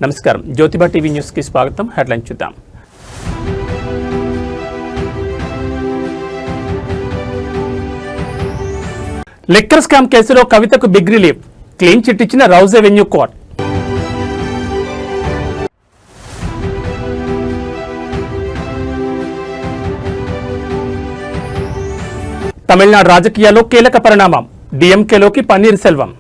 నమస్కారం, Jyotiba TV news కి స్వాగతం. హెడ్లైన్ చూద్దాం. లిక్కర్ స్కామ్ కేసులో కవితకు బిగ్ రిలీఫ్, క్లీన్ చిట్ ఇచ్చిన రౌజ్ అవెన్యూ కోర్ట్. తమిళనాడు రాజకీయాల్లో కీలక పరిణామం, డిఎంకేలోకి పన్నీర్ సెల్వం.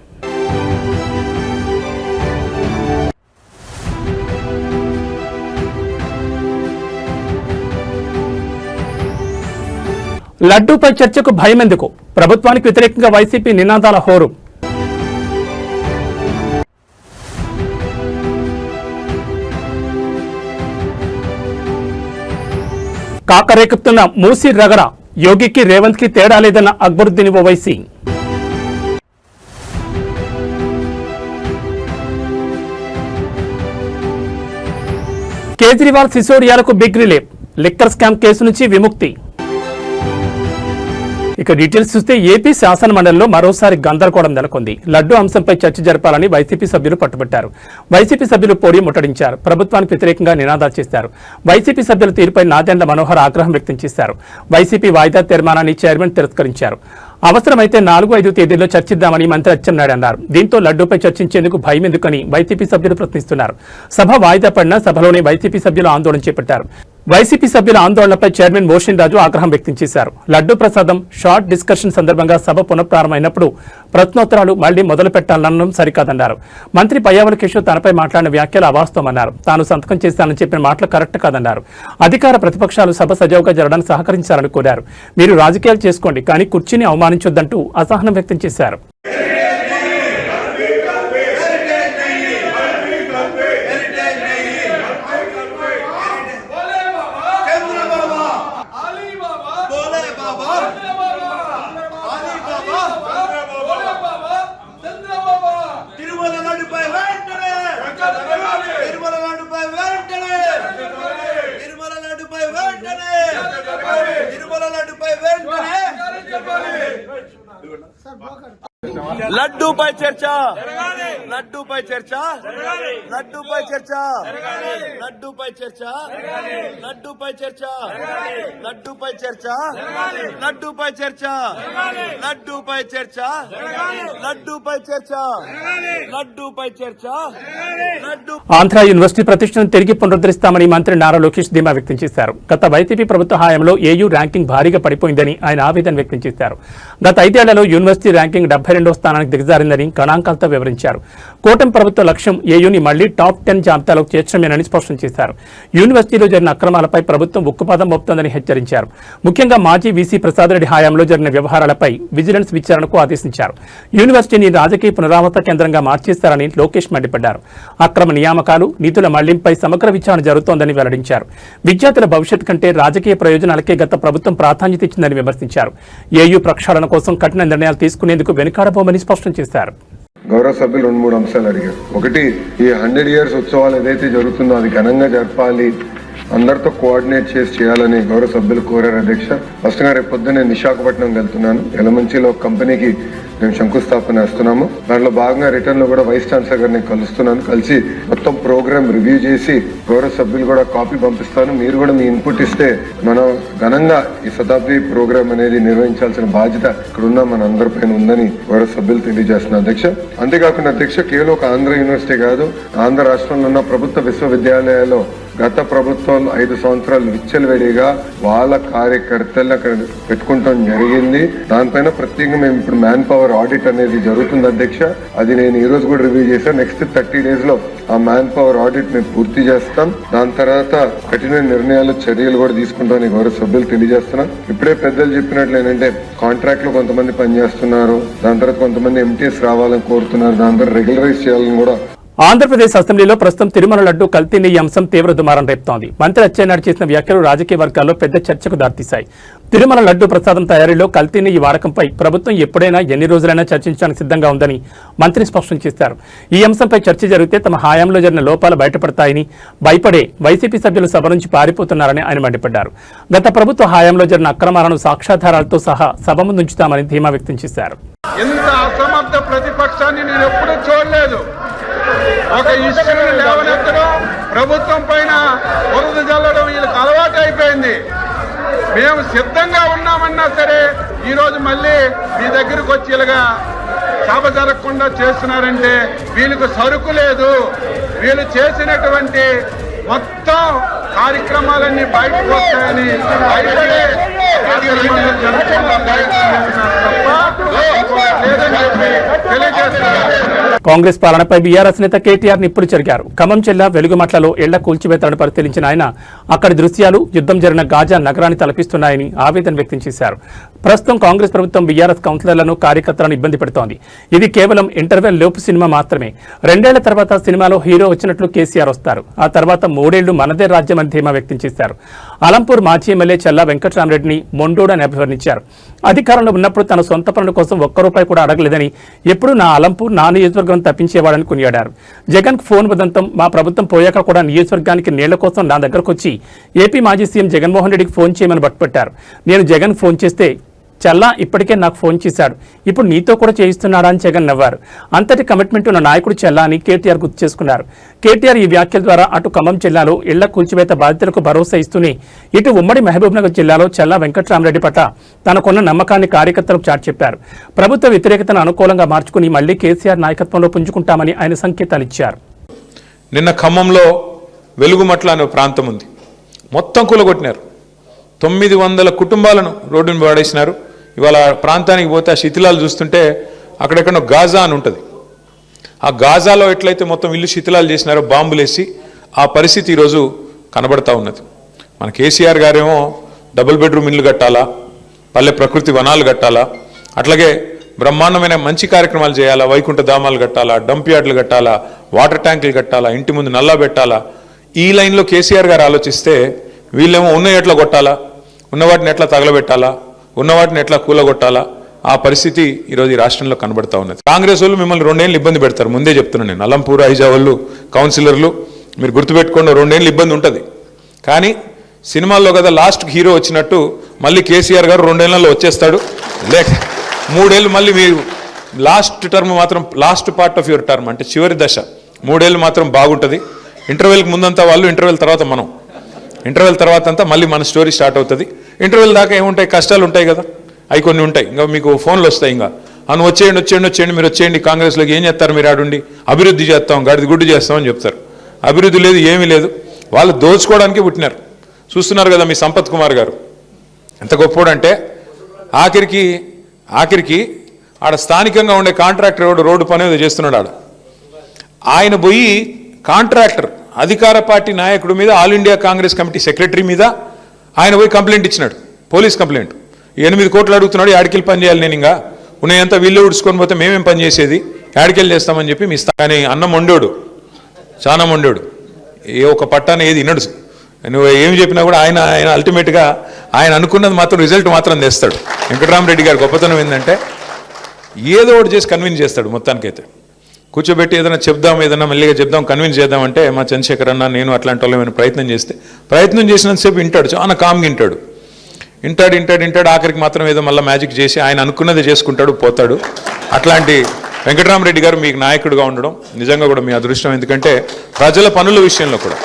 లడ్డూపై చర్చకు భయం ఎందుకు, ప్రభుత్వానికి వ్యతిరేకంగా వైసీపీ నినాదాల హోరు. కాకరేకుతున్న మూసీ రగడ, యోగికి రేవంత్ కి తేడా లేదన్న అక్బరుద్దీన్ ఓవైసీ. కేజ్రీవాల్ సిసోడియాలకు big relief, liquor scam case నుంచి విముక్తి. ఇక డీటెయిల్స్ చూస్తే ఏపీ శాసన మండలిలో మరోసారి గందరగోళం నెలకొంది. లడ్డూ అంశంపై చర్చ జరపాలని వైసీపీ సభ్యులు పట్టుబట్టారు. వైసీపీ సభ్యులు పోడియం ముట్టడించారు. ప్రభుత్వానికి వ్యతిరేకంగా నినాదాలు చేశారు. వైసీపీ సభ్యుల తీరుపై నాదెండ్ల మనోహర్ ఆగ్రహం వ్యక్తం చేశారు. వైసీపీ వాయిదా తీర్మానాన్ని చైర్మన్ తిరస్కరించారు. అవసరమైతే 4-5 తేదీల్లో చర్చిద్దామని మంత్రి అచ్చెన్నాయుడు అన్నారు. దీంతో లడ్డూపై చర్చించేందుకు భయం ఎందుకని వైసీపీ సభ్యులు ప్రశ్నిస్తున్నారు. సభ వాయిదా పడినా సభలోనే వైసీపీ సభ్యులు ఆందోళన చేపట్టారు. వైసీపీ సభ్యుల ఆందోళనపై చైర్మన్ మోషన్ రాజు ఆగ్రహం వ్యక్తం చేశారు. లడ్డూ ప్రసాదం షార్ట్ డిస్కషన్ సందర్భంగా సభ పునఃప్రారంభమైనప్పుడు ప్రశ్నోత్తరాలు మళ్లీ మొదలు పెట్టాలనడం సరికాదన్నారు. మంత్రి పయ్యావుల కేశవ్ తనపై మాట్లాడిన వ్యాఖ్యలు అవాస్తవమన్నారు. తాను సంతకం చేస్తానని చెప్పిన మాటలు కరెక్ట్ కాదన్నారు. అధికార ప్రతిపక్షాలు సభ సజావుగా జరగడానికి సహకరించాలని కోరారు. మీరు రాజకీయాలు చేసుకోండి, కానీ కుర్చీని అవమానించొద్దంటూ అసహనం వ్యక్తం చేశారు. లడ్డూపై చర్చ, లడ్డూపై చర్చ, లడ్డూపై చర్చ, లడ్డూపై చర్చ, లడ్డూపై చర్చ, లడ్డూపై చర్చ, లడ్డూపై చర్చ, లడ్డూపై చర్చ, లడ్డూపై చర్చ, లడ్డూపై చర్చ, లడ్డూ. ఆంధ్ర యూనివర్సిటీ ప్రతిష్టను తిరిగి పునరుద్ధరిస్తామని మంత్రి నారా లోకేష్ ధీమా వ్యక్తం చేశారు. గత వైసీపీ ప్రభుత్వ హయాంలో ఏయూ ర్యాంకింగ్ భారీగా పడిపోయిందని ఆయన ఆవేదన వ్యక్తం చేశారు. గత 5 ఏళ్లలో యూనివర్సిటీ ర్యాంకింగ్ 72వ స్థానానికి దిగజారిందని గణాంకాలతో వివరించారు. కూటమి ప్రభుత్వ లక్ష్యం ఏయూని మళ్లీ టాప్ 10 జాబితాలోకి చేర్చడమేనని స్పష్టం చేశారు. యూనివర్సిటీలో జరిగిన అక్రమాలపై ప్రభుత్వం ఉక్కుపాదం మోపుతోందని హెచ్చరించారు. ముఖ్యంగా మాజీ వీసీ ప్రసాద్ రెడ్డి హయాంలో జరిగిన వ్యవహారాలపై విజిలెన్స్ విచారణకు ఆదేశించారు. యూనివర్సిటీని రాజకీయ పునరావృత కేంద్రంగా మార్చేస్తారని లోకేష్ మండిపడ్డారు. అక్రమ నియామకాలు, నిధుల మళ్లింపై సమగ్ర విచారణ జరుగుతోందని వెల్లడించారు. విద్యార్థుల భవిష్యత్ కంటే రాజకీయ ప్రయోజనాలకే గత ప్రభుత్వం ప్రాధాన్యత ఇచ్చిందని విమర్శించారు. ఏయూ ప్రక్షాళన కోసం కఠిన నిర్ణయాలు తీసుకునేందుకు వెనుకాడబోమని స్పష్టం చేశారు. గౌరవ సభ్యులు 2-3 అంశాలు అడిగారు. ఒకటి, ఈ 100 years ఉత్సవాలు ఏదైతే జరుగుతుందో అది ఘనంగా జరపాలి, అందరితో కోఆర్డినేట్ చేసి చేయాలని గౌరవ సభ్యులు కోరారు. అధ్యక్ష, ఫస్ట్ గా రేపు పొద్దున్న నేను విశాఖపట్నం వెళ్తున్నాను. ఎలమంచిలో ఒక కంపెనీకి మేము శంకుస్థాపన వేస్తున్నాము. దాంట్లో భాగంగా రిటర్న్ లో కూడా వైస్ ఛాన్సలర్ గారిని కలుస్తున్నాను. కలిసి మొత్తం ప్రోగ్రామ్ రివ్యూ చేసి గౌరవ సభ్యులు కూడా కాపీ పంపిస్తాను. మీరు కూడా మీ ఇన్పుట్ ఇస్తే మనం ఘనంగా ఈ శతాబ్ది ప్రోగ్రామ్ అనేది నిర్వహించాల్సిన బాధ్యత ఇక్కడున్న మన అందరిపైన ఉందని గౌరవ సభ్యులు తెలియజేస్తున్నారు. అధ్యక్ష, అంతేకాకుండా అధ్యక్ష, కేవలం ఒక ఆంధ్ర యూనివర్సిటీ కాదు, ఆంధ్ర రాష్ట్రంలో ఉన్న ప్రభుత్వ విశ్వవిద్యాలయాల్లో గత ప్రభుత్వాలు 5 సంవత్సరాలు విచ్చలవిడిగా వాళ్ళ కార్యకర్తలను అక్కడ పెట్టుకుంటాం జరిగింది. దానిపైన ప్రత్యేకంగా మేము ఇప్పుడు మ్యాన్ పవర్ ఆడిట్ అనేది జరుగుతుంది. అధ్యక్ష, అది నేను ఈ రోజు కూడా రివ్యూ చేశాను. నెక్స్ట్ 30 days లో ఆ మ్యాన్ పవర్ ఆడిట్ మేము పూర్తి చేస్తాం. దాని తర్వాత కఠిన నిర్ణయాలు, చర్యలు కూడా తీసుకుంటామని గౌరవ సభ్యులు తెలియజేస్తున్నాం. ఇప్పుడే పెద్దలు చెప్పినట్లు ఏంటంటే కాంట్రాక్ట్ లో కొంతమంది పనిచేస్తున్నారు, దాని తర్వాత కొంతమంది ఎంటీఎస్ రావాలని కోరుతున్నారు, దాని తర్వాత రెగ్యులరైజ్ చేయాలని కూడా. ఆంధ్రప్రదేశ్ అసెంబ్లీలో ప్రస్తుతం తిరుమల లడ్డు కల్తీ నెయ్యి అంశం తీవ్ర దుమారం రేపుతోంది. మంత్రి అచ్చెన్నాయుడు చేసిన వ్యాఖ్యలు రాజకీయ వర్గాల్లో పెద్ద చర్చకు దారితీశాయి. తిరుమల లడ్డు ప్రసాదం తయారీలో కల్తీ నెయ్యి వాడకంపై ప్రభుత్వం ఎప్పుడైనా ఎన్ని రోజులైనా చర్చించడానికి సిద్ధంగా ఉందని మంత్రి స్పష్టం చేశారు. ఈ అంశంపై చర్చ జరిగితే తమ హయాంలో జరిగిన లోపాలు బయటపడతాయని భయపడే వైసీపీ సభ్యులు సభ నుంచి పారిపోతున్నారని ఆయన మండిపడ్డారు. గత ప్రభుత్వ హయాంలో జరిగిన అక్రమాలను సాక్ష్యాధారాలతో సహా సభ ముందుంచుతామని ధీమా వ్యక్తం చేశారు. ఇంత అసమర్థ ప్రతిపక్షాన్ని నేను ఎప్పుడూ చూడలేదు. ఒక ఇష్యూని లేవనెత్తడం, మేము సిద్ధంగా ఉన్నామన్నా సరే ఈరోజు మళ్ళీ మీ దగ్గరకు వచ్చి ఇలాగా సభ జరగకుండా చేస్తున్నారంటే వీళ్ళకు సరుకు లేదు. వీళ్ళు చేసినటువంటి మొత్తం కార్యక్రమాలన్నీ బయటకు వస్తాయని బయటనే కాంగ్రెస్ పాలనపై బీఆర్ఎస్ నేత కేటీఆర్ నిప్పులు చెరిగారు. ఖమ్మం జిల్లా వెలుగుమట్లలో ఇళ్ల కూల్చివేతలను పరిశీలించిన ఆయన అక్కడి దృశ్యాలు యుద్ధం జరిగిన గాజా నగరాన్ని తలపిస్తున్నాయని ఆవేదన వ్యక్తం చేశారు. ప్రస్తుతం కాంగ్రెస్ ప్రభుత్వం బీఆర్ఎస్ కౌన్సిలర్లను కార్యకర్తలను ఇబ్బంది పెడుతోంది. ఇది కేవలం ఇంటర్వెల్ లోపు సినిమా మాత్రమే. 2 ఏళ్ల తర్వాత సినిమాలో హీరో వచ్చినట్లు కేసీఆర్ వస్తారు. ఆ తర్వాత 3 ఏళ్లు మనదే రాజ్యం అని ధీమా వ్యక్తం చేశారు. అలంపూర్ మాజీ ఎమ్మెల్యే చల్లా వెంకటరామరెడ్డిని మొండోడు అని అభివర్ణించారు. అధికారంలో ఉన్నప్పుడు తన సొంత పనుల కోసం ₹1 కూడా అడగలేదని, ఎప్పుడు నా అలంపూర్ నా నియోజకవర్గం తప్పించేవాడని కొనియాడారు. జగన్ ఫోన్ ఉదంతం మా ప్రభుత్వం పోయాక కూడా నియోజకవర్గానికి నీళ్ల కోసం నా దగ్గరకు వచ్చి ఏపీ మాజీ సీఎం జగన్మోహన్ రెడ్డికి ఫోన్ చేయమని పట్టుపెట్టారు. నేను జగన్ ఫోన్ చేస్తే చల్లా ఇప్పటికే నాకు ఫోన్ చేశాడు, ఇప్పుడు నీతో కూడా చేయిస్తున్నాడా అని జగన్ నవ్వారు. అంతటి కమిట్మెంట్ ఉన్న నాయకుడు చల్లా అని కేటీఆర్ గుర్తు చేసుకున్నారు. కేటీఆర్ ఈ వ్యాఖ్యల ద్వారా అటు ఖమ్మం జిల్లాలో ఇళ్ల కూల్చివేత బాధితులకు భరోసా ఇస్తూనే ఇటు ఉమ్మడి మహబూబ్నగర్ జిల్లాలో చల్లా వెంకటరామరెడ్డి పట్ల తనకున్న నమ్మకాన్ని కార్యకర్తలకు చాటి చెప్పారు. ప్రభుత్వ వ్యతిరేకతను అనుకూలంగా మార్చుకుని మళ్లీ కేసీఆర్ నాయకత్వంలో పుంజుకుంటామని ఆయన సంకేతాలు ఇచ్చారు. నిన్న ఖమ్మంలో వెలుగుమట్ల అనే ప్రాంతం ఉంది, మొత్తం కూలగొట్టినారు. 900 కుటుంబాలను రోడ్డును పడేసినారు. ఇవాళ ప్రాంతానికి పోతే ఆ శిథిలాలు చూస్తుంటే అక్కడెక్కడో గాజా అని ఉంటుంది. ఆ గాజాలో ఎట్లయితే మొత్తం ఇల్లు శిథిలాలు చేసినారో బాంబులేసి, ఆ పరిస్థితి ఈరోజు కనబడతా ఉన్నది. మన కేసీఆర్ గారేమో డబుల్ బెడ్రూమ్ ఇల్లు కట్టాలా, పల్లె ప్రకృతి వనాలు కట్టాలా, అట్లాగే బ్రహ్మాండమైన మంచి కార్యక్రమాలు చేయాలా, వైకుంఠ ధామాలు కట్టాలా, డంప్ యార్డులు కట్టాలా, వాటర్ ట్యాంకులు కట్టాలా, ఇంటి ముందు నల్లా పెట్టాలా. ఈ లైన్లో కేసీఆర్ గారు ఆలోచిస్తే వీళ్ళేమో ఉన్న ఎట్లా కొట్టాలా, ఉన్న వాటిని ఎట్లా తగలబెట్టాలా, ఉన్న వాటిని ఎట్లా కూలగొట్టాలా, ఆ పరిస్థితి ఈరోజు ఈ రాష్ట్రంలో కనబడతా ఉన్నది. కాంగ్రెస్ వాళ్ళు మిమ్మల్ని 2 ఏళ్ళు ఇబ్బంది పెడతారు, ముందే చెప్తున్నాను నేను. అలంపూర్ ఐజా వాళ్ళు కౌన్సిలర్లు మీరు గుర్తుపెట్టుకోండి, 2 ఏళ్ళు ఇబ్బంది ఉంటుంది. కానీ సినిమాల్లో కదా లాస్ట్ హీరో వచ్చినట్టు మళ్ళీ కేసీఆర్ గారు 2 ఏళ్లలో వచ్చేస్తాడు. లేక 3 ఏళ్ళు మళ్ళీ మీరు లాస్ట్ టర్మ్ మాత్రం, last part of your term అంటే చివరి దశ 3 ఏళ్ళు మాత్రం బాగుంటుంది. ఇంటర్వెల్కి ముందంతా వాళ్ళు, ఇంటర్వెల్ తర్వాత మనం, ఇంటర్వెల్ తర్వాత అంతా మళ్ళీ మన స్టోరీ స్టార్ట్ అవుతుంది. ఇంటర్వెల్ దాకా ఏముంటాయి, కష్టాలు ఉంటాయి కదా, అవి కొన్ని ఉంటాయి. ఇంకా మీకు ఫోన్లు వస్తాయి, ఇంకా అని వచ్చేయండి మీరు వచ్చేయండి కాంగ్రెస్లోకి, ఏం చేస్తారు మీరు ఆడుండి, అభివృద్ధి చేస్తాం, గడిది గుడ్డు చేస్తామని చెప్తారు. అభివృద్ధి లేదు, ఏమీ లేదు. వాళ్ళు దోచుకోవడానికి పుట్టినారు. చూస్తున్నారు కదా మీ సంపత్ కుమార్ గారు ఎంత గొప్పోడంటే, ఆఖరికి ఆడ స్థానికంగా ఉండే కాంట్రాక్టర్ రోడ్డు పని ఏదో చేస్తున్నాడు. ఆయన పోయి కాంట్రాక్టర్ అధికార పార్టీ నాయకుడి మీద, all India Congress committee secretary మీద ఆయన పోయి కంప్లైంట్ ఇచ్చినాడు, పోలీస్ కంప్లైంట్. 8 కోట్లు అడుగుతున్నాడు, యాడికెళ్ళి పని చేయాలి, నేను ఇంకా ఉన్నాయంతా వీళ్ళు ఉడుచుకొని పోతే మేమేం పని చేసేది, యాడికెళ్ళి చేస్తామని చెప్పి మీ కానీ అన్నం వండోడు, చాలా వండోడు, ఏ ఒక పట్టాన ఏది వినడు. నువ్వు ఏమి చెప్పినా కూడా ఆయన అల్టిమేట్గా ఆయన అనుకున్నది మాత్రం రిజల్ట్ మాత్రం తెస్తాడు. వెంకటరామరెడ్డి గారి గొప్పతనం ఏంటంటే ఏదో ఒకటి చేసి కన్విన్స్ చేస్తాడు. మొత్తానికైతే కూర్చోబెట్టి ఏదైనా చెప్దాం, ఏదైనా మెల్లిగా చెప్దాం, కన్విన్స్ చేద్దామంటే మా చంద్రశేఖర్ అన్న నేను అట్లాంటి వాళ్ళు ఏమైనా ప్రయత్నం చేసినంతసేపు వింటాడు, చాలా కామ్గా వింటాడు. ఆఖరికి మాత్రం ఏదో మళ్ళీ మ్యాజిక్ చేసి ఆయన అనుకున్నది చేసుకుంటాడు, పోతాడు. అట్లాంటి వెంకటరామరెడ్డి గారు మీకు నాయకుడిగా ఉండడం నిజంగా కూడా మీ అదృష్టం. ఎందుకంటే ప్రజల పనుల విషయంలో కూడా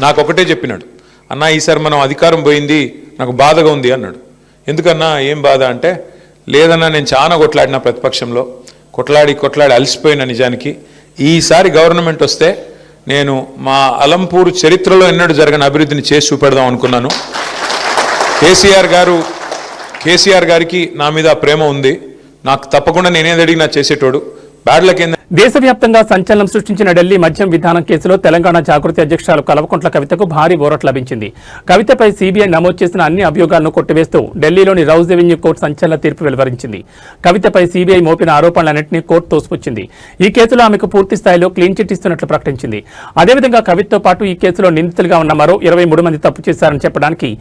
నాకు ఒకటే చెప్పినాడు, అన్న ఈసారి మనం అధికారం పోయింది, నాకు బాధగా ఉంది అన్నాడు. ఎందుకన్నా ఏం బాధ అంటే, లేదన్నా నేను చాలా కొట్లాడినా ప్రతిపక్షంలో, కొట్లాడి అలసిపోయిన నిజానికి ఈసారి గవర్నమెంట్ వస్తే నేను మా అలంపూర్ చరిత్రలో ఎన్నడూ జరగని అభివృద్ధిని చేసి చూపెడదాం అనుకున్నాను. కేసీఆర్ గారికి నా మీద ప్రేమ ఉంది, నాకు తప్పకుండా నేనేది అడిగినా చేసేటోడు. బ్యాడ్లకి దేశవ్యాప్తంగా సంచలనం సృష్టించిన ఢిల్లీ మద్యం విధానం కేసులో తెలంగాణ జాగృతి అధ్యక్షురాలు కల్వకుంట్ల కవితకు భారీ ఊరట లభించింది. కవితపై సీబీఐ నమోదు చేసిన అన్ని అభియోగాలను కొట్టివేస్తూ ఢిల్లీలోని రౌజ్ రెవెన్యూ కోర్టు సంచలన తీర్పు వెలువరించింది. కవితపై సీబీఐ మోపిన ఆరోపణలన్నింటినీ కోర్టు తోసిపుచ్చింది. ఈ కేసులో ఆమెకు పూర్తి స్థాయిలో క్లీన్ చిట్ ఇస్తున్నట్లు ప్రకటించింది. అదేవిధంగా కవితతో పాటు ఈ కేసులో నిందితులుగా ఉన్న మరో 23 మంది తప్పు చేశారని చెప్పడానికి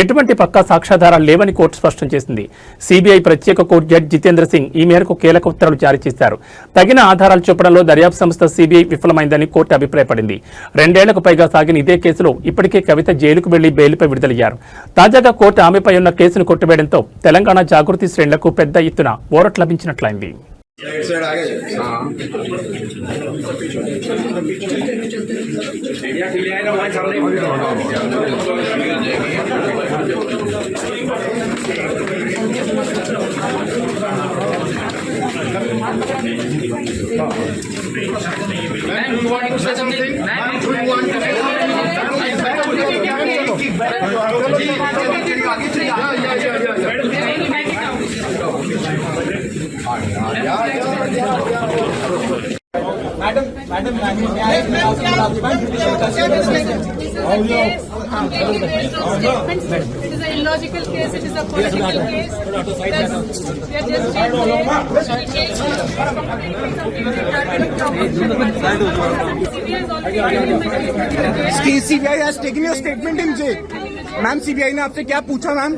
ఎటువంటి పక్కా సాక్ష్యాధారాలు లేవని కోర్టు స్పష్టం చేసింది. సీబీఐ ప్రత్యేక కోర్టు జడ్జి జితేంద్ర సింగ్ ఈ మేరకు కీలక ఉత్తర్వులు జారీ చేశారు. తగిన ఆధారాలు చూపడంలో దర్యాప్తు సంస్థ సీబీఐ విఫలమైందని కోర్టు అభిప్రాయపడింది. 2 ఏళ్లకు పైగా సాగిన ఇదే కేసులో ఇప్పటికే కవిత జైలుకు వెళ్లి బెయిల్పై విడుదలయ్యారు. తాజాగా కోర్టు ఆమెపై ఉన్న కేసును కొట్టివేయడంతో తెలంగాణ జాగృతి శ్రేణులకు పెద్ద ఎత్తున ఊరట లభించినట్లయింది. It is an illogical case. It is a political case. We are just CBI has taken your statement in jail. Ma'am CBI ने आपसे क्या पूछा ma'am?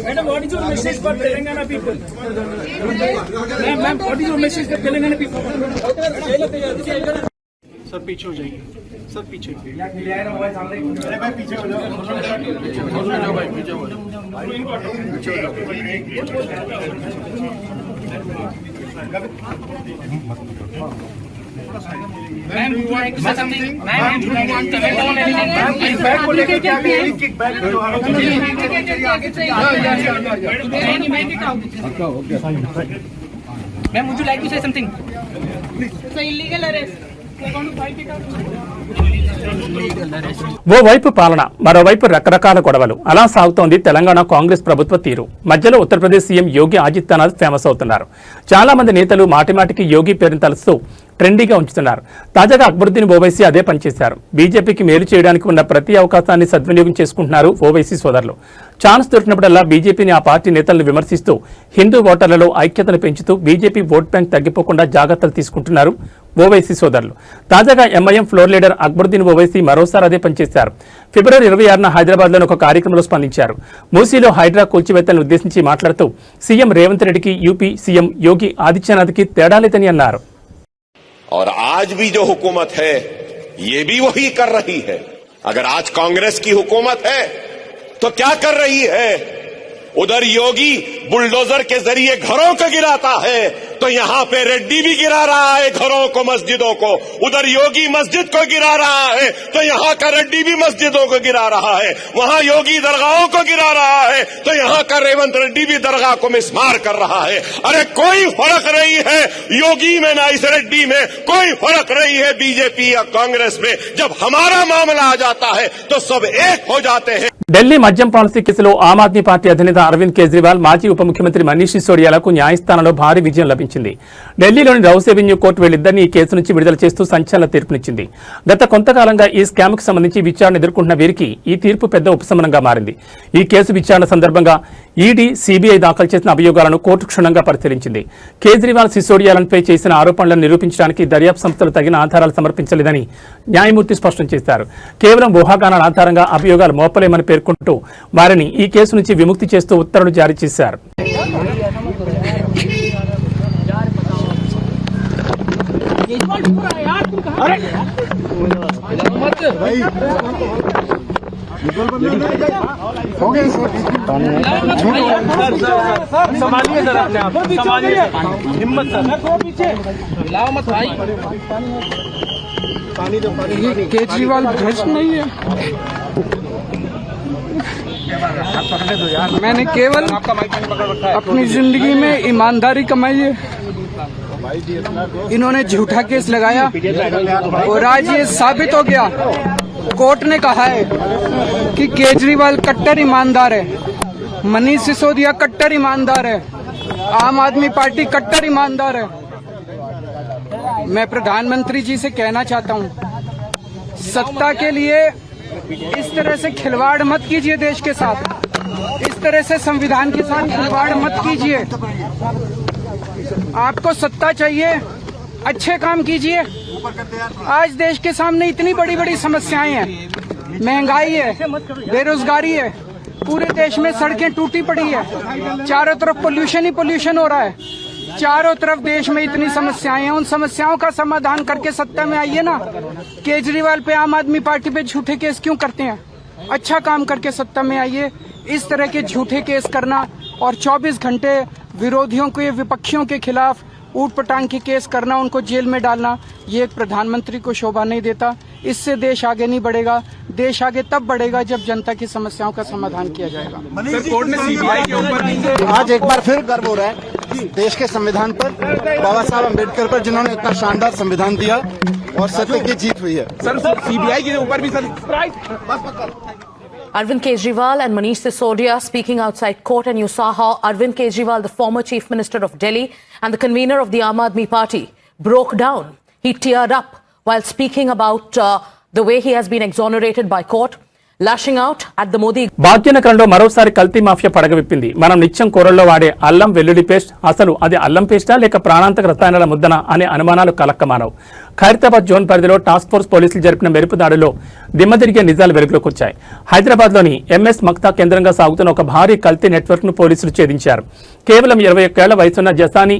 Madam, what is your message for Telangana people? Ma'am, what is your message for Telangana people? Sir पीछे हो जाइए, sir पीछे ma'am, you want to say something? Ma'am, you want to comment on anything? Ma'am, kickback को लेकर क्या कहेंगे? Kickback Ma'am, would you like to say something? It's an illegal arrest. We're going to fight it out. ఓవైపు పాలన, మరోవైపు రకరకాల గొడవలు అలా సాగుతోంది తెలంగాణ కాంగ్రెస్ ప్రభుత్వ తీరు. మధ్యలో ఉత్తరప్రదేశ్ సీఎం యోగి ఆదిత్యనాథ్ ఫేమస్ అవుతున్నారు. చాలా మంది నేతలు మాటిమాటికి యోగి పేరును తలుస్తూ ట్రెండీగా ఉంచుతున్నారు. తాజాగా అక్బరుద్దీన్ ఓవైసీ అదే పనిచేశారు. బీజేపీకి మేలు చేయడానికి ఉన్న ప్రతి అవకాశాన్ని సద్వినియోగం చేసుకుంటున్నారు ఓవైసీ సోదరులు. ఛాన్స్ దొరికినప్పుడల్లా బీజేపీని ఆ పార్టీ నేతలను విమర్శిస్తూ హిందూ ఓటర్లలో ఐక్యతను పెంచుతూ బీజేపీ ఓట్ బ్యాంక్ తగ్గిపోకుండా జాగ్రత్తలు తీసుకుంటున్నారు ఓవైసీ సోదరులు. తాజాగా MIM floor leader Akbaruddin Owaisi మరోసారి అదే పనిచేశారు. ఫిబ్రవరి 26న హైదరాబాద్లోని ఒక కార్యక్రమంలో స్పందించారు. మూసీలో హైడ్రా కూల్చివేతలను ఉద్దేశించి మాట్లాడుతూ సీఎం రేవంత్ రెడ్డికి యూపీ సీఎం యోగి ఆదిత్యనాథ్కి తేడా లేదని అన్నారు. और आज भी जो हुकूमत है ये भी वही कर रही है. अगर आज कांग्रेस की हुकूमत है तो क्या कर रही है? उधर योगी बुलडोजर के जरिए घरों को गिराता है तो यहां पे रेड्डी भी गिरा रहा है घरों को, मस्जिदों को. उधर योगी मस्जिद को गिरा रहा है तो यहां का रेड्डी भी मस्जिदों को गिरा रहा है. वहां योगी दरगाहों को गिरा रहा है तो यहां का रेवंत रेड्डी भी दरगाह को मिसमार कर रहा है. अरे कोई फर्क नहीं है योगी में ना इस रेड्डी में, कोई फर्क नहीं है बीजेपी या कांग्रेस में. जब हमारा मामला आ जाता है तो सब एक हो जाते हैं. ఢిల్లీ మద్యం పాలసీ కేసులో ఆమ్ ఆద్మీ పార్టీ అధినేత అరవింద్ కేజ్రీవాల్, మాజీ ఉప ముఖ్యమంత్రి మనీష్ సిసోడియాలకు న్యాయస్థానంలో భారీ విజయం లభించింది. ఢిల్లీలోని రౌస్ ఎవెన్యూ కోర్టు వీళ్ళిద్దరినీ ఈ కేసు నుంచి విడుదల చేస్తూ సంచలన తీర్పునిచ్చింది. గత కొంతకాలంగా ఈ స్కామ్కు సంబంధించి విచారణ ఎదుర్కొంటున్న వీరికి ఈ తీర్పు పెద్ద ఉపశమనంగా మారింది. ఈ కేసు విచారణ సందర్భంగా ఈడీ, సీబీఐ దాఖలు చేసిన అభియోగాలను కోర్టు క్షుణ్ణంగా పరిశీలించింది. కేజ్రీవాల్, సిసోడియాలపై చేసిన ఆరోపణలను నిరూపించడానికి దర్యాప్తు సంస్థలు తగిన ఆధారాలు సమర్పించలేదని న్యాయమూర్తి స్పష్టం చేశారు. కేవలం ఊహాగానాల ఆధారంగా అభియోగాలు మోపలేమని పేర్కొంటూ వారిని ఈ కేసు నుంచి విముక్తి చేస్తూ ఉత్తర్వులు జారీ చేశారు. संभालिए सर, अपने आप संभालिए, हिम्मत सर, लाओ मत भाई. केजरीवाल भ्रष्ट नहीं है. मैंने केवल अपनी जिंदगी में ईमानदारी कमाई है. इन्होंने झूठा केस लगाया और आज ये साबित हो गया. कोर्ट ने कहा है कि केजरीवाल कट्टर ईमानदार है, मनीष सिसोदिया कट्टर ईमानदार है, आम आदमी पार्टी कट्टर ईमानदार है. मैं प्रधानमंत्री जी से कहना चाहता हूं, सत्ता के लिए इस तरह से खिलवाड़ मत कीजिए देश के साथ, इस तरह से संविधान के साथ खिलवाड़ मत कीजिए. आपको सत्ता चाहिए, अच्छे काम कीजिए. आज देश के सामने इतनी बड़ी बड़ी समस्याएं हैं, महंगाई है, बेरोजगारी है, पूरे देश में सड़कें टूटी पड़ी है, चारों तरफ पोल्यूशन ही पोल्यूशन हो रहा है. चारों तरफ देश में इतनी समस्याएं हैं, उन समस्याओं का समाधान करके सत्ता में आइए ना। केजरीवाल पे, आम आदमी पार्टी पे झूठे केस क्यों करते हैं? अच्छा काम करके सत्ता में आइए। इस तरह के झूठे केस करना और 24 घंटे विरोधियों के, विपक्षियों के खिलाफ ऊट पटांग के केस करना, उनको जेल में डालना, ये एक प्रधानमंत्री को शोभा नहीं देता। इससे देश आगे नहीं बढ़ेगा। देश आगे तब बढ़ेगा जब जनता की समस्याओं का समाधान किया जाएगा। कोर्ट ने सीबीआई के ऊपर आज एक बार फिर गर्व हो रहा है देश के संविधान पर, बाबा साहब अम्बेडकर पर, जिन्होंने इतना शानदार संविधान दिया और सत्य की जीत हुई है। सर सीबीआई के ऊपर भी sir Arvind Kejriwal and Manish Sisodia speaking outside court, and you saw how Arvind Kejriwal, the former Chief Minister of Delhi and the convener of the Aam Aadmi Party, broke down. He teared up while speaking about the way he has been exonerated by court, lashing out at the Modi. భాగ్యనగరంలో మరోసారి కల్తీ mafia పడగవిప్పింది. మనం నిత్యం కూరల్లో వాడే అల్లం వెల్లుల్లి paste అసలు అది అల్లం పేస్టా లేక ప్రాణాంతక రసాయనాల ముద్దన అనే అనుమానాలు కలక్కమానవు. ఖైరతాబాద్ జోన్ పరిధిలో టాస్క్ ఫోర్స్ పోలీసులు జరిపిన మెరుపు దాడిలో దిమ్మదిరిగే నిజాలు వెలుగులోకి వచ్చాయి. హైదరాబాద్లోని ఎంఎస్ మక్తా కేంద్రంగా సాగుతున్న ఒక భారీ కల్తీ నెట్వర్క్ను పోలీసులు ఛేదించారు. కేవలం 21 ఏళ్ల వయసున్న జసానీ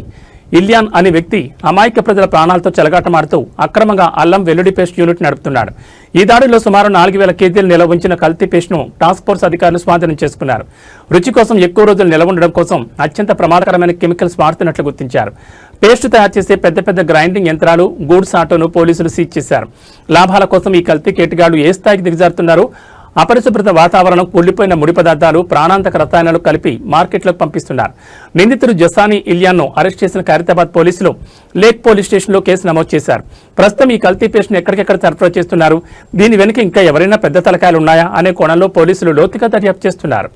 ఇలియాన్ అనే వ్యక్తి అమాయక ప్రజల ప్రాణాలతో చెలగాటమాడుతూ అక్రమంగా అల్లం వెల్లుడి పేస్ట్ యూనిట్ నడుపుతున్నాడు. ఈ దాడిలో సుమారు 4000 కేజీలు నిల్వ ఉంచిన కల్తీ పేస్ట్ ను టాస్క్ ఫోర్స్ అధికారులు స్వాధీనం చేసుకున్నారు. రుచి కోసం ఎక్కువ రోజులు నిల్వ ఉండడం కోసం అత్యంత ప్రమాదకరమైన కెమికల్స్ వాడుతున్నట్లు గుర్తించారు. పేస్ట్ తయారు చేసే పెద్ద పెద్ద గ్రైండింగ్ యంత్రాలు, గూడ్స్ ఆటోను పోలీసులు సీజ్ చేశారు. లాభాల కోసం ఈ కల్తీ కేటగాళ్లు ఏ స్థాయికి దిగజారుతున్నారో, అపరిశుభ్రత వాతావరణం, కుళ్లిపోయిన ముడి పదార్థాలు, ప్రాణాంతక రసాయనాలు కలిపి మార్కెట్లోకి పంపిస్తున్నారు. నిందితుడు జసానీ ఇలియాన్ను అరెస్ట్ చేసిన ఖైరతాబాద్ పోలీసులు లేక్ పోలీస్ స్టేషన్లో కేసు నమోదు చేశారు. ప్రస్తుతం ఈ కల్తీ పేస్ట్ను ఎక్కడికెక్కడ సరఫరా చేస్తున్నారు, దీని వెనుక ఇంకా ఎవరైనా పెద్ద తలకాయలు ఉన్నాయా అనే కోణంలో పోలీసులు లోతుగా దర్యాప్తు చేస్తున్నారు.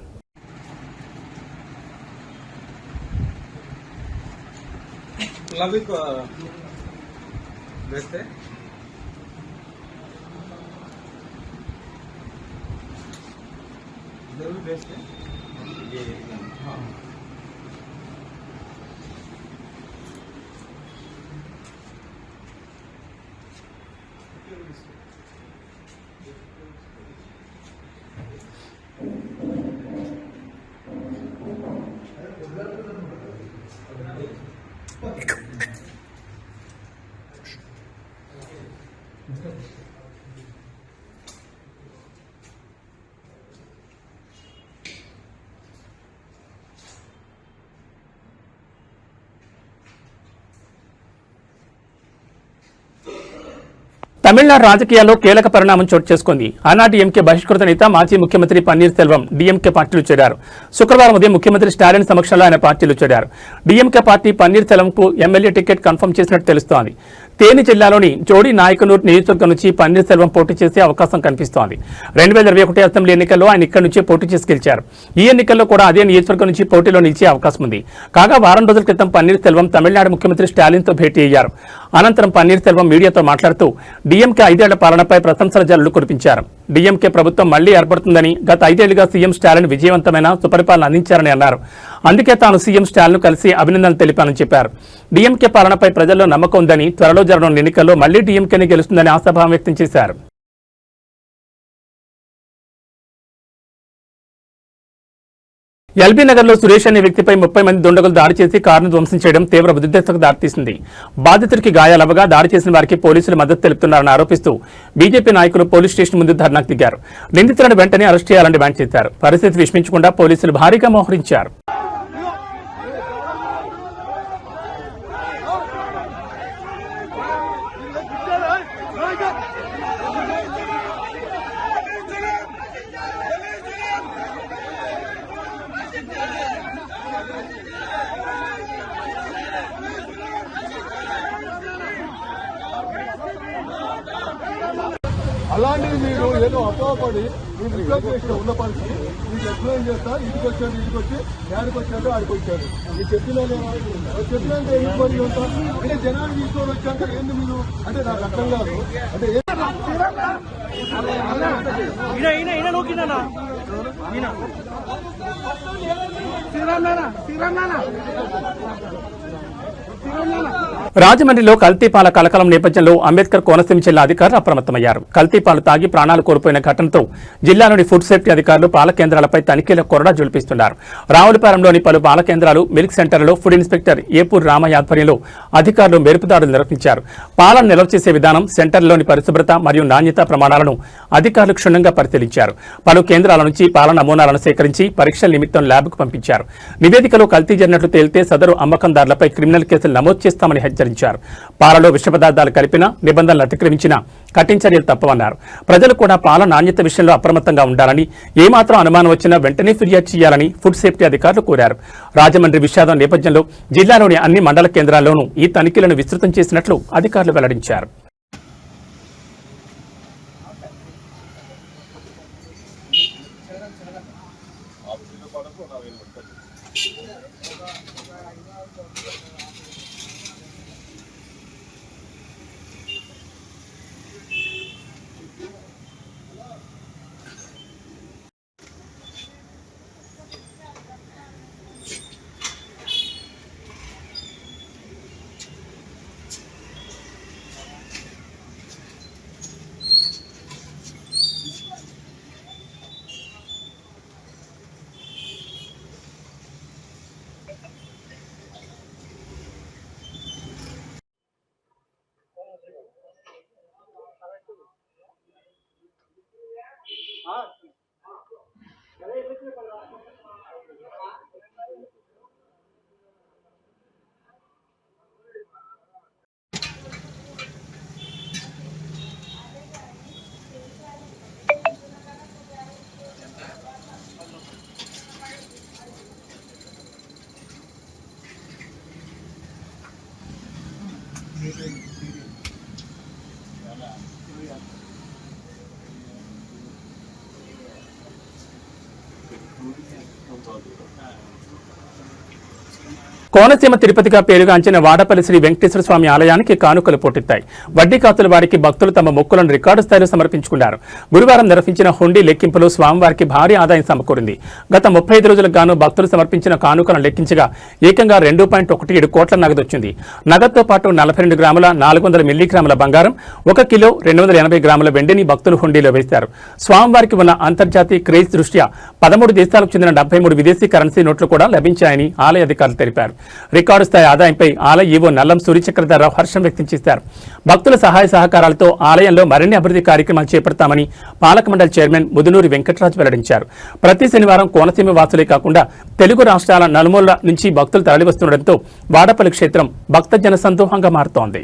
తమిళనాడు రాజకీయాల్లో కీలక పరిణామం చోటు చేసుకుంది. అన్నాడీఎంకే బహిష్కృత నేత మాజీ ముఖ్యమంత్రి పన్నీర్ సెల్వం డీఎంకే పార్టీలో చేరారు. శుక్రవారం ఉదయం ముఖ్యమంత్రి స్టాలిన్ సమక్షంలో ఆయన పార్టీలో చేరారు. డీఎంకే పార్టీ పన్నీర్ సెల్వంకు ఎమ్మెల్యే టికెట్ కన్ఫర్మ్ చేసినట్టు తెలుస్తోంది. తేని జిల్లాలోని జోడి నాయకనూర్ నియోజకవర్గం నుంచి పన్నీర్ సెల్వం పోటీ చేసే అవకాశం కనిపిస్తోంది. 2021 అసెంబ్లీ ఎన్నికల్లో ఆయన ఇక్కడి నుంచి పోటీ చేసి గెలిచారు. ఈ ఎన్నికల్లో కూడా అదే నియోజకవర్గం నుంచి పోటీలో నిలిచే అవకాశం ఉంది. కాగా వారం రోజుల క్రితం పన్నీర్ సెల్వం తమిళనాడు ముఖ్యమంత్రి స్టాలిన్తో భేటీ అయ్యారు. అనంతరం పన్నీర్ సెల్వం మీడియాతో మాట్లాడుతూ డీఎంకే 5 ఏళ్ల పాలనపై ప్రశంసల జల్లులు కురిపించారు. డీఎంకే ప్రభుత్వం మళ్లీ ఏర్పడుతుందని, గత 5 ఏళ్లుగా సీఎం స్టాలిన్ విజయవంతమైన సుపరిపాలన అందించారని అన్నారు. అందుకే తాను సీఎం స్టాలిన్ కలిసి అభినందనలు తెలిపానని చెప్పారు. డీఎంకే పాలనపై ప్రజల్లో నమ్మకం ఉందని, త్వరలో జరగనున్న ఎన్నికల్లో మళ్లీ డీఎంకేని గెలుస్తుందని ఆశాభావం వ్యక్తం చేశారు. ఎల్బీ నగర్ లో సురేష్ అనే వ్యక్తిపై 30 మంది దుండగులు దాడి చేసి కారును ధ్వంసం చేయడం తీవ్ర ఉద్రిక్తతకు దారితీసింది. బాధితుడికి గాయాలవగా దాడి చేసిన వారికి పోలీసులు మద్దతు తెలుపుతున్నారని ఆరోపిస్తూ బీజేపీ నాయకులు పోలీస్ స్టేషన్ ముందు ధర్నాకు దిగారు. నిందితులను వెంటనే అరెస్ట్ చేయాలని డిమాండ్ చేశారు. పరిస్థితి విషమించకుండా పోలీసులు భారీగా మోహరించారు. అలాంటిది మీరు ఏదో అపోహపడి మీరు రిక్వెస్ట్ చేసిన ఉన్న పరిస్థితి మీకు ఎక్స్ప్లెయిన్ చేస్తా. ఇంటికి వచ్చాడు, ఇంటికి వచ్చి డాడీకి వచ్చాడు, ఆడికి వచ్చాడు. మీరు చెప్పినాక ఇంటి పని ఉంటా అంటే జనాన్ని తీసుకొని వచ్చాక ఏంది మీరు అంటే నాకు అర్థం కాదు. అంటే రాజమండ్రిలో కల్తీపాల కలకలం నేపథ్యంలో అంబేద్కర్ కోనసీమ జిల్లా అధికారులు అప్రమత్తమయ్యారు. కల్తీపాలు తాగి ప్రాణాలు కోల్పోయిన ఘటనతో జిల్లాలోని ఫుడ్ సేఫ్టీ అధికారులు పాల కేంద్రాలపై తనిఖీల కొరడా జులిపిస్తున్నారు. రావులపాలెంలోని పలు పాల కేంద్రాలు, మిల్క్ సెంటర్లలో ఫుడ్ ఇన్స్పెక్టర్ ఏపూర్ రామయ్య ఆధ్వర్యంలో అధికారులు మెరుపుదాడులు నిర్వహించారు. పాలను నిల్వ చేసే విధానం, సెంటర్లోని పరిశుభ్రత మరియు నాణ్యతా ప్రమాణాలను అధికారులు క్షుణ్ణంగా పరిశీలించారు. పలు కేంద్రాల నుంచి పాల నమూనాలను సేకరించి పరీక్షల నిమిత్తం ల్యాబ్కు పంపించారు. నివేదికలో కల్తీ జరిగినట్లు తేలితే సదరు అమ్మకందారులపై క్రిమినల్ కేసులు నమోదు చేస్తామని హెచ్చరించారు. పాలలో విష పదార్థాలు కలిపినా, నిబంధనలు అతిక్రమించినా కఠిన చర్యలు తప్పవన్నారు. ప్రజలు కూడా పాల నాణ్యత విషయంలో అప్రమత్తంగా ఉండాలని, ఏమాత్రం అనుమానం వచ్చినా వెంటనే ఫిర్యాదు చేయాలని ఫుడ్ సేఫ్టీ అధికారులు కోరారు. రాజమండ్రి విషాదం నేపథ్యంలో జిల్లాలోని అన్ని మండల కేంద్రాల్లోనూ ఈ తనిఖీలను విస్తృతం చేసినట్లు అధికారులు వెల్లడించారు. కోనసీమ తిరుపతిగా పేరుగాంచిన వాడపల్లి శ్రీ వెంకటేశ్వర స్వామి ఆలయానికి కానుకలు పోటెత్తాయి. వడ్డీ కాతుల వారికి భక్తులు తమ మొక్కులను రికార్డు స్థాయిలో సమర్పించుకున్నారు. గురువారం నిర్వహించిన హుండీ లెక్కింపులో స్వామివారికి భారీ ఆదాయం సమకూరింది. గత 35 రోజులకు గాను భక్తులు సమర్పించిన కానుకలను లెక్కించగా ఏకంగా 2.17 కోట్ల నగదు వచ్చింది. నగదుతో పాటు 42 గ్రాముల 400 మిల్లీగ్రాముల బంగారం, 1 కిలో 280 గ్రాముల వెండిని భక్తులు హుండీలో వేశారు. స్వామివారికి ఉన్న అంతర్జాతీయ క్రేజ్ దృష్ట్యా 13 దేశాలకు చెందిన 73 విదేశీ కరెన్సీ నోట్లు కూడా లభించాయని ఆలయ అధికారులు తెలిపారు. రికార్డు స్థాయి ఆదాయంపై ఆలయ ఈవో నల్లం సూర్యచక్రధరరావు హర్షం వ్యక్తం చేశారు. భక్తుల సహాయ సహకారాలతో ఆలయంలో మరిన్ని అభివృద్ధి కార్యక్రమాలు చేపడతామని పాలక మండలి చైర్మన్ ముదునూరి వెంకటరాజు వెల్లడించారు. ప్రతి శనివారం కోనసీమ వాసులే కాకుండా తెలుగు రాష్ట్రాల నలుమూలల నుంచి భక్తులు తరలివస్తుండటంతో వాడపల్లి క్షేత్రం భక్తజన సందోహంగా మారుతోంది.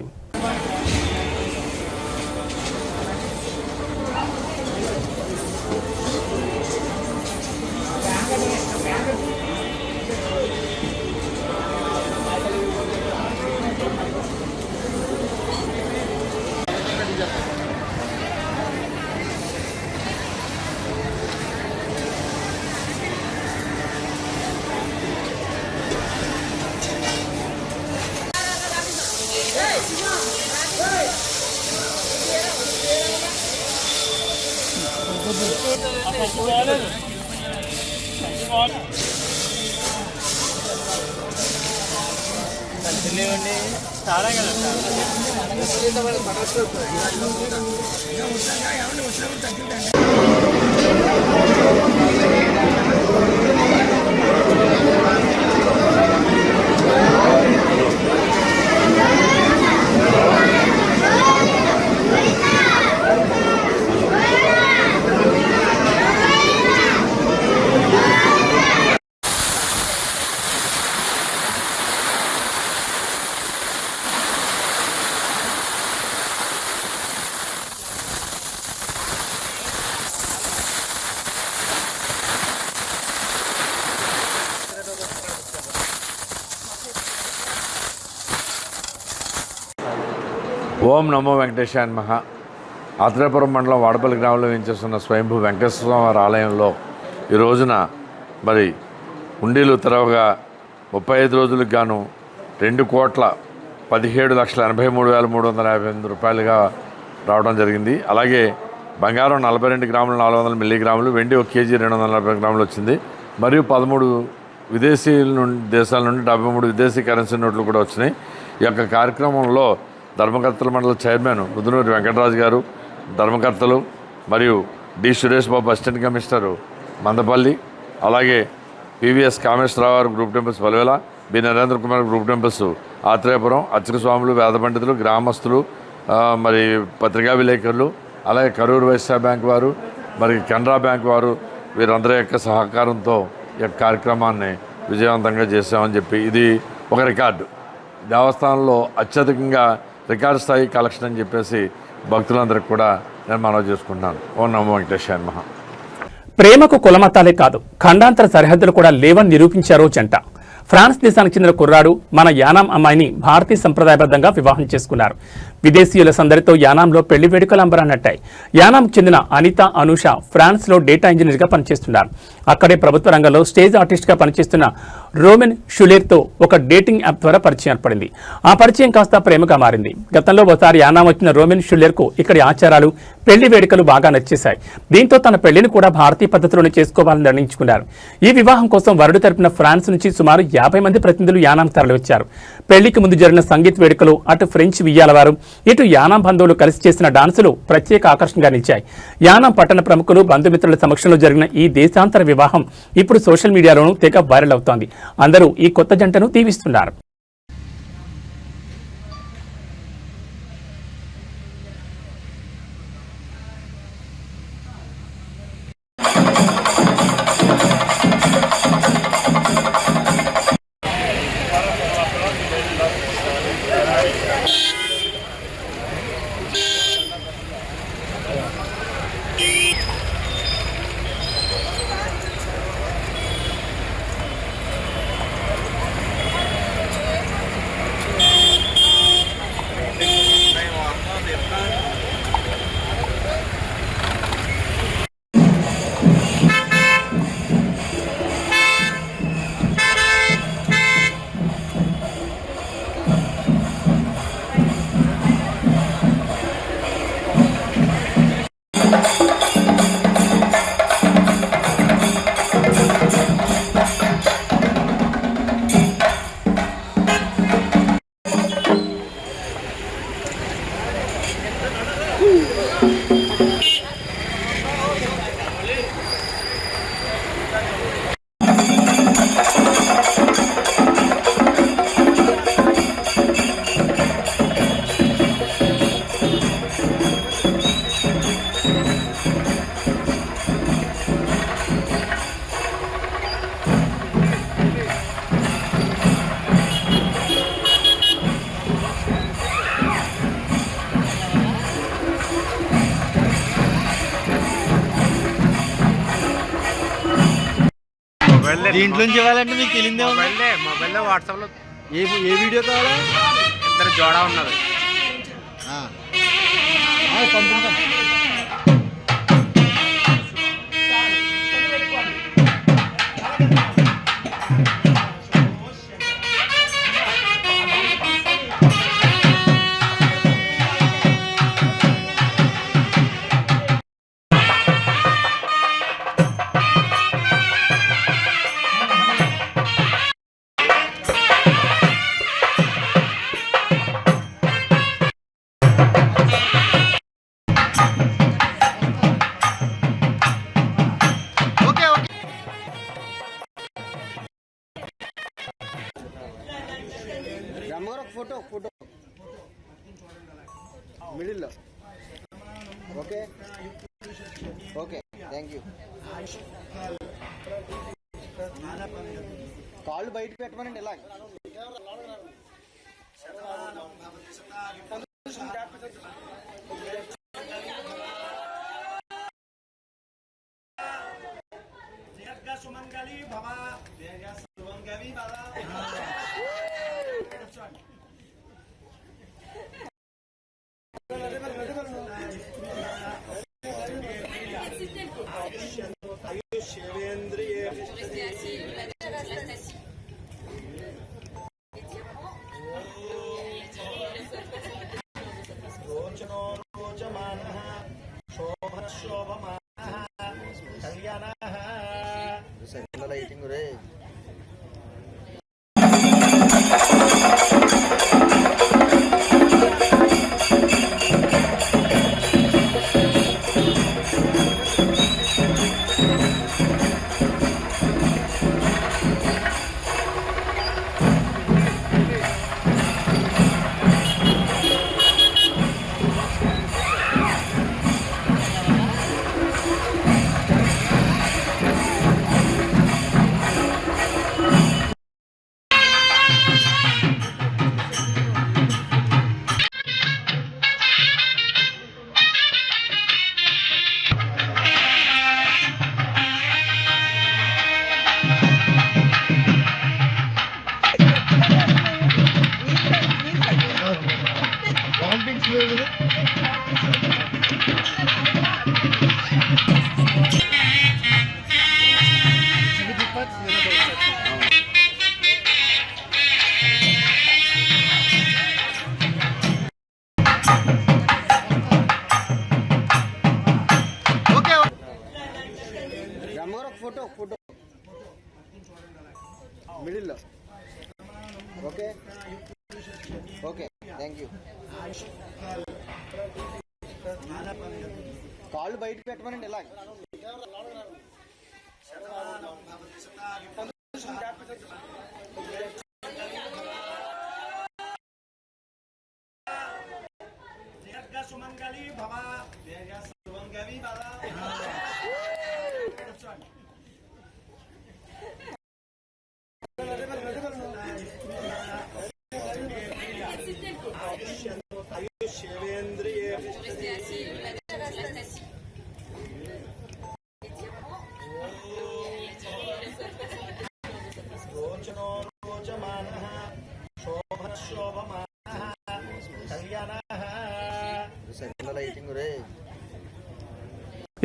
ఓం నమో వెంకటేశాయ నమః. ఆత్రేయపురం మండలం వాడపల్లి గ్రామంలో వేయించేస్తున్న స్వయంభూ వెంకటేశ్వర స్వామి ఆలయంలో ఈ రోజున మరి హుండీలు తెరవగా 35 రోజులకు గాను 2,17,83,358 రూపాయలుగా రావడం జరిగింది. అలాగే బంగారం 42 గ్రాములు 400 మిల్లీగ్రాములు, వెండి 1 కేజీ 240 గ్రాములు వచ్చింది. మరియు 13 దేశాల నుండి 73 విదేశీ కరెన్సీ నోట్లు కూడా వచ్చినాయి. ఈ యొక్క కార్యక్రమంలో ధర్మకర్తల మండలి చైర్మన్ ముదునూరి వెంకటరాజు గారు, ధర్మకర్తలు మరియు D Suresh Babu assistant commissioner Mandapalli, అలాగే పివిఎస్ కామేశ్వరరావు గారు group temples Paluvela, B Narendra Kumar group temples Atreyapuram, అర్చక స్వాములు, వేద పండితులు, గ్రామస్తులు, మరి పత్రికా విలేకరులు, అలాగే కరూరు వైశ్య బ్యాంక్ వారు, మరి కెనరా బ్యాంక్ వారు, వీరందరి యొక్క సహకారంతో ఈ యొక్క కార్యక్రమాన్ని విజయవంతంగా చేశామని చెప్పి ఇది ఒక రికార్డు. దేవస్థానంలో అత్యధికంగా రికార్డు స్థాయి కలెక్షన్ అని చెప్పేసి భక్తులందరికీ కూడా నేను మనవి చేసుకుంటున్నాను. ఓం నమో వెంకటేశాయ నమః. ప్రేమకు కులమతాలే కాదు, ఖండాంతర సరిహద్దులు కూడా లేవని నిరూపించారో జంట. ఫ్రాన్స్ దేశానికి చెందిన కుర్రాడు మన యానాం అమ్మాయిని భారతీయ సంప్రదాయబద్ధంగా వివాహం చేసుకున్నారు. విదేశీయుల సందడితో యానాంలో పెళ్లి వేడుకలు అంబరాన్నట్టాయి. యానాంకు చెందిన అనిత అనూష ఫ్రాన్స్లో డేటా ఇంజనీర్గా పనిచేస్తున్నారు. అక్కడే ప్రభుత్వ రంగంలో స్టేజ్ ఆర్టిస్ట్గా పనిచేస్తున్న రోమెన్ షులేర్తో ఒక డేటింగ్ యాప్ ద్వారా పరిచయం ఏర్పడింది. ఆ పరిచయం కాస్త ప్రేమగా మారింది. గతంలో ఒకసారి యానాం వచ్చిన రోమెన్ షులేర్కు ఇక్కడి ఆచారాలు, పెళ్లి వేడుకలు బాగా నచ్చేశాయి. దీంతో తన పెళ్లిని కూడా భారతీయ పద్ధతిలోనే చేసుకోవాలని నిర్ణయించుకున్నారు. ఈ వివాహం కోసం వరుడు తరపున ఫ్రాన్స్ నుంచి సుమారు 50 మంది ప్రతినిధులు యానాం తరలివచ్చారు. పెళ్లికి ముందు జరిగిన సంగీత వేడుకలు, అటు ఫ్రెంచ్ వియ్యాల వారు, ఇటు యానాం బంధువులు కలిసి చేసిన డాన్సులు ప్రత్యేక ఆకర్షణగా నిలిచాయి. యానాం పట్టణ ప్రముఖులు, బంధుమిత్రుల సమక్షంలో జరిగిన ఈ దేశాంతర వివాహం ఇప్పుడు సోషల్ మీడియాలోనూ తెగ వైరల్ అవుతోంది. అందరూ ఈ కొత్త జంటను దీవిస్తున్నారు. దీంట్లో ఇవ్వాలంటే మీకు తెలియదే మొబైల్లో వాట్సాప్లో ఏ వీడియో కావాలా? ఇద్దరు జోడా ఉన్నారు. పంపుతాం. ఫోటో ఫోటో మిడిల్ లో. Okay okay thank you. కాళ్ళు బయట పెట్టమనండి ఇలా. సుమంగళి భవ సుమంగళి భవ. Okay okay thank you. కాళ్ళు బయట పెట్టమనండి ఇలా. సుమంగళి భవ సుమంగళి భవ.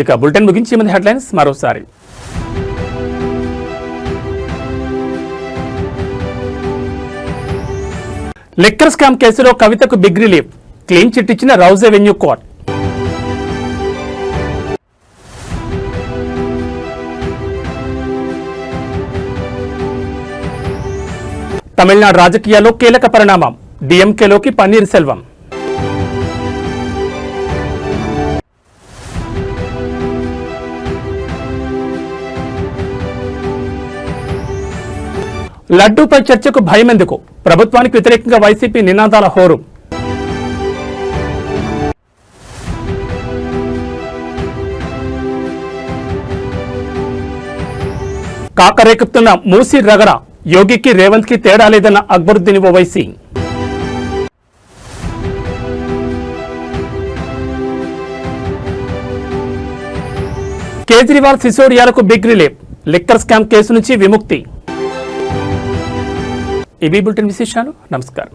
ఇక బులెటిన్ ముగించే ముందు హెడ్లైన్స్ మరోసారి. లిక్కర్ స్కామ్ కేసులో కవితకు బిగ్ రిలీఫ్, క్లీన్ చిట్ ఇచ్చిన రౌజ్ అవెన్యూ కోర్ట్. తమిళనాడు రాజకీయాల్లో కీలక పరిణామం, డిఎంకేలోకి పన్నీర్ సెల్వం. లడ్డూపై చర్చకు భయం ఎందుకు, ప్రభుత్వానికి వ్యతిరేకంగా వైసీపీ నినాదాల హోరు. కాకరేకుతున్న మూసీ రగడ, యోగికి రేవంత్ కి తేడా లేదన్న అక్బరుద్దీన్ ఓవైసీ. కేజ్రీవాల్ సిసోడియాలకు big relief, liquor scam case నుంచి విముక్తి. ఇవి బులెటిన్ విశేషాలు. నమస్కారం.